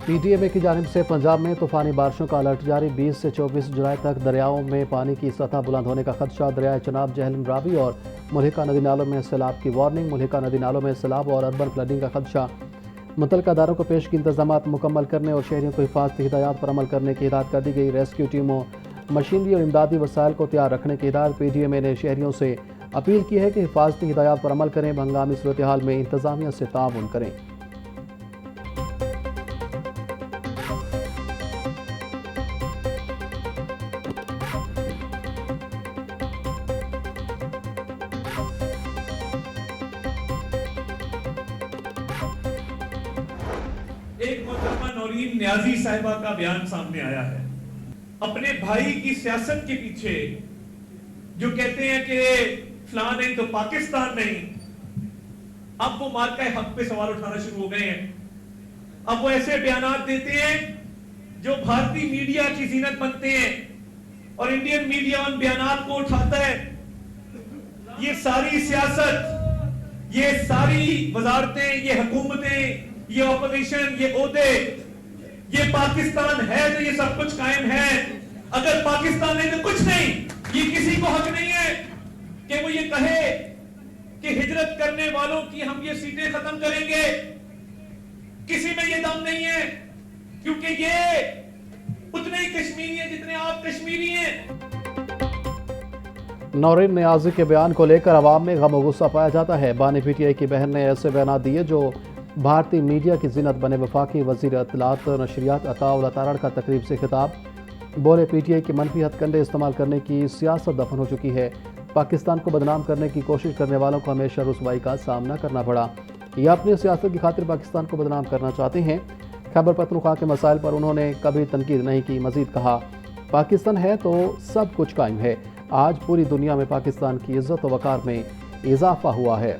पीटीएमए की जानिब से पंजाब में तूफानी बारिशों का अलर्ट जारी। 20 से 24 जुलाई तक दरियाओं में पानी की सतह बुलंद होने का खदशा। दरियाए चनाब, जहलम, रावी और मुल्हिका नदी नालों में सैलाब की वार्निंग। मुल्हिका नदी नालों में सैलाब और अर्बन फ्लडिंग का खदशा। मुतल्लिका अदारों को पेश की इंतजाम मुकम्मल करने और शहरियों को हिफाजती हिदायत पर अमल करने की हिदायत कर दी गई। रेस्क्यू टीमों, मशीनरी और इमदादी वसाइल को तैयार रखने की हिदायत। पीटीएमए ने शहरियों से अपील की है कि हिफाजती हिदायत पर अमल करें, हंगामी सूरत हाल में इंतजामिया से ताउन करें। एक मोहतरमा नौरीन न्याजी साहिबा का बयान सामने आया है। अपने भाई की सियासत के पीछे जो कहते हैं कि फलां नहीं तो पाकिस्तान नहीं, अब वो मार्का हक पे सवाल उठाना शुरू हो गए हैं। अब वो ऐसे बयानात देते हैं जो भारतीय मीडिया की जीनत बनते हैं और इंडियन मीडिया उन बयानात को उठाता है। ये सारी सियासत, ये सारी वजारतें, ये हुकूमतें, ये ऑपोजिशन, ये ओहदे, ये पाकिस्तान है तो ये सब कुछ कायम है। अगर पाकिस्तान है तो कुछ नहीं। ये किसी को हक नहीं है कि वो ये कहे कि हिजरत करने वालों की हम ये सीटें खत्म करेंगे। किसी में ये दम नहीं है, क्योंकि ये उतने ही कश्मीरी हैं जितने आप कश्मीरी हैं। नौरीन न्याजी के बयान को लेकर अवाम में गम और गुस्सा पाया जाता है। बानी पीटीआई की बहन ने ऐसे बयान दिए जो भारतीय मीडिया की जिन्नत बने। वफाकी वजीर इत्तलात नशरियात अताउल्लाह तारड़ का तकरीब से खिताब। बोले, पीटीआई के मनफी हथकंडे इस्तेमाल करने की सियासत दफन हो चुकी है। पाकिस्तान को बदनाम करने की कोशिश करने वालों को हमेशा रुसवाई का सामना करना पड़ा। ये अपनी सियासत की खातिर पाकिस्तान को बदनाम करना चाहते हैं। खैबर पख्तूनख्वा के मसाइल पर उन्होंने कभी तनकीद नहीं की। मजीद कहा, पाकिस्तान है तो सब कुछ कायम है। आज पूरी दुनिया में पाकिस्तान की इज्जत व वकार में इजाफा हुआ है।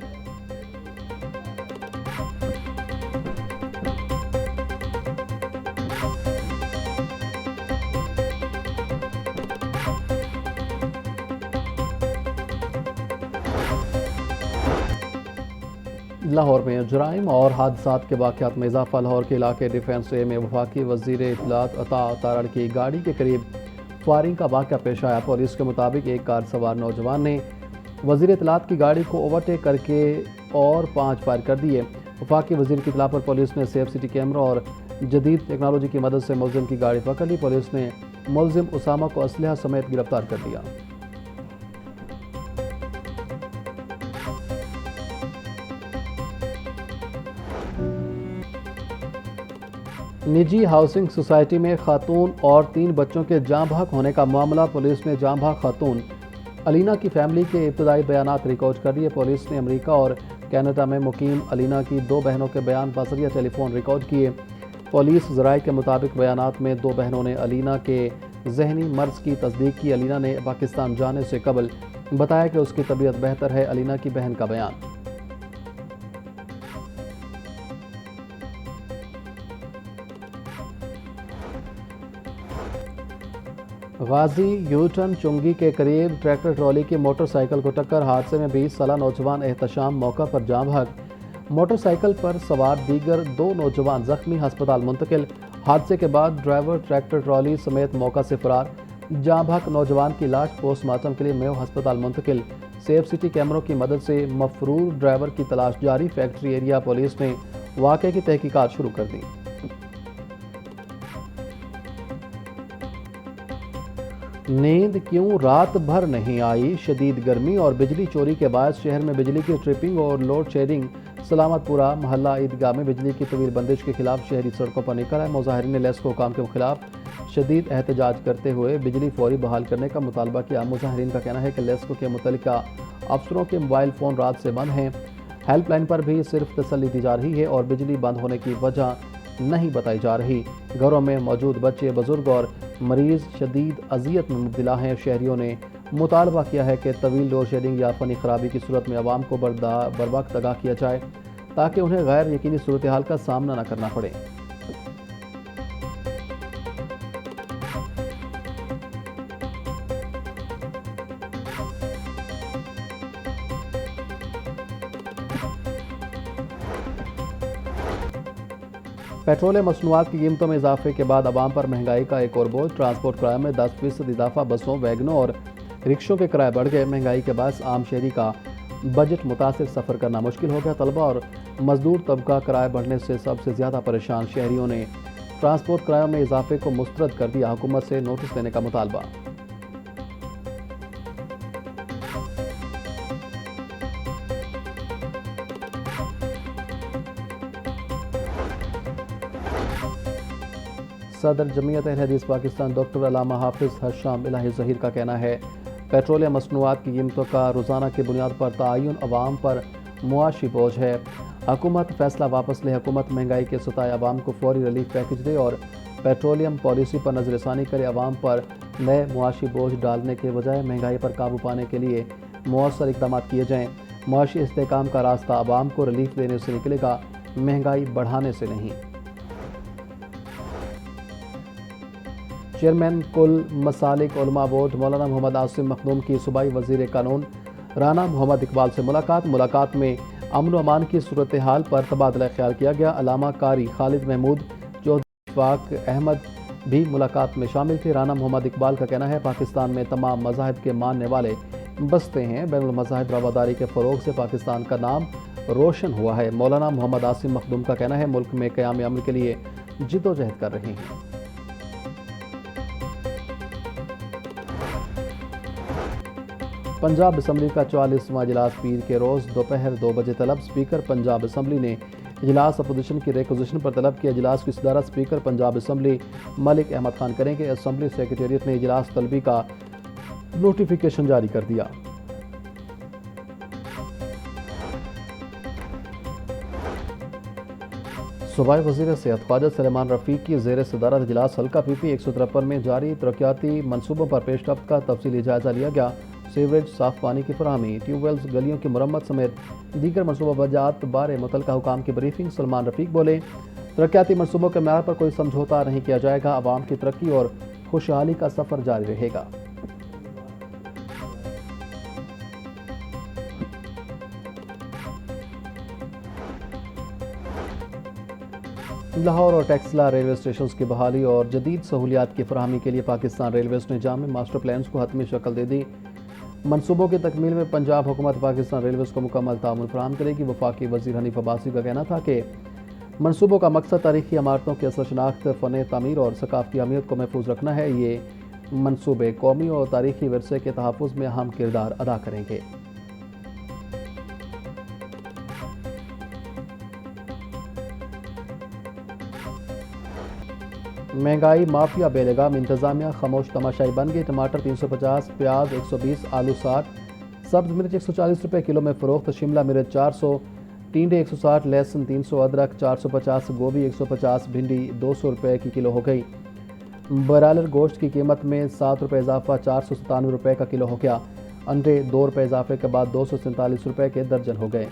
लाहौर में जराइम और हादसात के वाक़यात में इजाफा। लाहौर के इलाके डिफेंस ए में वफाकी वजीर इत्तलात अता तारड़ की गाड़ी के करीब फायरिंग का वाक़या पेश आया। पुलिस के मुताबिक एक कार सवार नौजवान ने वजीर इत्तलात की गाड़ी को ओवरटेक करके और 5 फायर कर दिए। वफाकी वजीर की इत्तला पर पुलिस ने सेफ सिटी कैमरा और जदीद टेक्नोलॉजी की मदद से मुलजिम की गाड़ी पकड़ ली। पुलिस ने मुलजिम उसामा को असलहा समेत गिरफ्तार कर दिया। निजी हाउसिंग सोसाइटी में खातून और 3 बच्चों के जाँ बहक होने का मामला। पुलिस ने जाँ बहक खातून अलीना की फैमिली के इब्तदाई बयानात रिकॉर्ड कर लिए। पुलिस ने अमेरिका और कनाडा में मुकीम अलीना की 2 बहनों के बयान बजरिया टेलीफोन रिकॉर्ड किए। पुलिस ज़राए के मुताबिक बयानात में 2 बहनों ने अलीना के जहनी मर्ज की तस्दीक की। अलीना ने पाकिस्तान जाने से कबल बताया कि उसकी तबीयत बेहतर है। अलीना की बहन का बयान, गाजी यूटन चुंगी के करीब ट्रैक्टर ट्रॉली की मोटरसाइकिल को टक्कर। हादसे में 20 साला नौजवान एहतशाम मौका पर जाँ बहक। मोटरसाइकिल पर सवार दीगर 2 नौजवान जख्मी, अस्पताल मुंतकिल। हादसे के बाद ड्राइवर ट्रैक्टर ट्रॉली समेत मौका से फरार। जाँ बहक नौजवान की लाश पोस्टमार्टम के लिए मेयो अस्पताल मुंतकिल। सेफ सिटी कैमरों की मदद से मफरूर ड्राइवर की तलाश जारी। फैक्ट्री एरिया पुलिस ने वाक़े की तहकीकात शुरू कर दी। नींद क्यों रात भर नहीं आई? शदीद गर्मी और बिजली चोरी के बाद शहर में बिजली की ट्रिपिंग और लोड शेडिंग। सलामतपुरा मोहल्ला ईदगाह में बिजली की तवील बंदिश के खिलाफ शहरी सड़कों पर निकल आए। मुजाहिरीन ने लेस्को हुकाम के खिलाफ शदीद एहतजाज करते हुए बिजली फौरी बहाल करने का मुतालबा किया। मुजाहिरीन का कहना है कि लेस्को के मुतल्लिका अफसरों के मोबाइल फ़ोन रात से बंद हैं। हेल्पलाइन पर भी सिर्फ तसल्ली दी जा रही है और बिजली बंद होने की वजह नहीं बताई जा रही। घरों में मौजूद बच्चे, बुजुर्ग और मरीज शदीद अजियत में मुब्तला हैं। शहरियों ने मुतालबा किया है कि तवील लोड शेडिंग या फनी खराबी की सूरत में आवाम को बर वक्त आगाह किया जाए ताकि उन्हें गैर यकीनी सूरत हाल का सामना न करना पड़े। पेट्रोलियम मसनूआत की कीमतों में इजाफे के बाद आवाम पर महंगाई का एक और बोझ। ट्रांसपोर्ट किराए में 10% इजाफा, बसों, वैगनों और रिक्शों के किराए बढ़ गए। महंगाई के बाद आम शहरी का बजट मुतासिर सफ़र करना मुश्किल हो गया। तलबा और मजदूर तबका किराए बढ़ने से सबसे ज़्यादा परेशान। शहरियों ने ट्रांसपोर्ट किरायों में इजाफे को मुस्तरद कर दिया। हुकूमत से नोटिस लेने का मुतालबा। सदर जमीयत अहले हदीस पाकिस्तान डॉक्टर अल्लामा हाफिज हशाम इलाही ज़हीर का कहना है, पेट्रोलियम मसनूआत की कीमतों का रोज़ाना की बुनियाद पर तआयुन अवाम पर मुआशी बोझ है। हुकूमत फैसला वापस ले। हुकूमत महंगाई के सताए अवाम को फौरी रिलीफ पैकेज दे और पेट्रोलियम पॉलिसी पर नजरसानी करे। अवाम पर नए मुआशी बोझ डालने के बजाय महंगाई पर काबू पाने के लिए मौसर इकदाम किए जाएँ। मुआशी इस्तेहकाम का रास्ता अवाम को रिलीफ देने से निकलेगा, महंगाई बढ़ाने से नहीं। चेयरमैन कुल मसालिक उलमा बोर्ड मौलाना मोहम्मद आसिम मखदूम की सूबाई वजीर कानून राना मोहम्मद इकबाल से मुलाकात में अमन व अमान की सूरत हाल पर तबादला ख्याल किया गया। अलामा कारी खालिद महमूद चौधरी इशफाक अहमद भी मुलाकात में शामिल थे। राना मोहम्मद इकबाल का कहना है, पाकिस्तान में तमाम मज़ाहिब के मानने वाले बसते हैं। बैनुल मज़ाहिब रवादारी के फ़रोग से पाकिस्तान का नाम रोशन हुआ है। मौलाना मोहम्मद आसिम मखदूम का कहना है, मुल्क में क़याम अमन के लिए जिद्दोजहद कर रहे हैं। पंजाब असम्बली का 44वां इजलास पीर के रोज़ दोपहर 2 बजे तलब। स्पीकर पंजाब असम्बली ने इजलास अपोजिशन की रिक्वेजिशन पर तलब किया। इजलास की सदारत स्पीकर पंजाब असम्बली मलिक अहमद खान करेंगे। असम्बली सेक्रेटेरिएट ने इजलास तलबी का नोटिफिकेशन जारी कर दिया। सूबाई वज़ीर सेहत ख्वाजा सलेमान रफ़ीक की ज़ेर सदारत इजलास हल्का PP 153 में जारी तरक्याती मनसूबों पर पेशरफ्त का तफसीली जायजा लिया गया। सीवरेज, साफ पानी की फराहमी, ट्यूबवेल्स, गलियों की मरम्मत समेत दीगर मनसूबाबात बारे मुतलका हुकाम की ब्रीफिंग। सलमान रफ़ीक बोले, तरक्याती मनसूबों के म्यार पर कोई समझौता नहीं किया जाएगा। आवाम की तरक्की और खुशहाली का सफ़र जारी रहेगा। लाहौर और टेक्सला रेलवे स्टेशन की बहाली और जदीद सहूलियात की फराहमी के लिए पाकिस्तान रेलवेज़ ने जामे मास्टर प्लान्स को हतमी शक्ल दे दी। मनसूबों की तकमील में पंजाब हुकूमत पाकिस्तान रेलवेज़ को मुकम्मल ताउन फराहम करेगी। वफाकी वज़ीर हनीफ अब्बासी का कहना था कि मनसूबों का मकसद तारीखी इमारतों की असल शनाख्त, फ़न तामीर और सकाफ़ती अहमियत को महफूज रखना है। ये मनसूबे कौमी और तारीखी विरसे के तहफ़्फ़ुज़ में अहम किरदार अदा करेंगे। महंगाई माफिया बेलगाम, इंतजामिया खामोश तमाशाई बन गई। टमाटर 350, प्याज 120, आलू 60, सब्ज मिर्च 140 रुपये किलो में फ़रोख्त। शिमला मिर्च 400, टिंडे 160, लहसुन 300, अदरक 450, गोभी 150, भिंडी 200 रुपये की किलो हो गई। ब्रायलर गोश्त की कीमत में 7 रुपये इजाफा, 497 रुपये का किलो हो गया। अंडे 2 रुपये इजाफे के बाद 247 रुपये के दर्जन हो गए।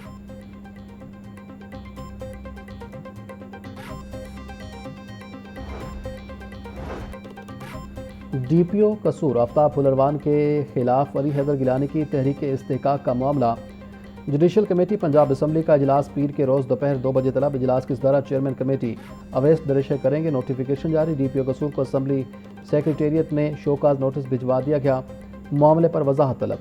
DPO कसूर आफ्ताब फुलरवान के खिलाफ अली हैदर गिलानी की तहरीक इस्तेहकाक का मामला। जुडिशल कमेटी पंजाब असम्बली का इजलास पीर के रोज़ दोपहर 2 बजे तलब। इजलास की सदारत चेयरमैन कमेटी अवैस दरिशा करेंगे। नोटिफिकेशन जारी। DPO कसूर को असम्बली सेक्रेटेरिएट में शोकाज नोटिस भिजवा दिया गया। मामले पर वजाहत तलब।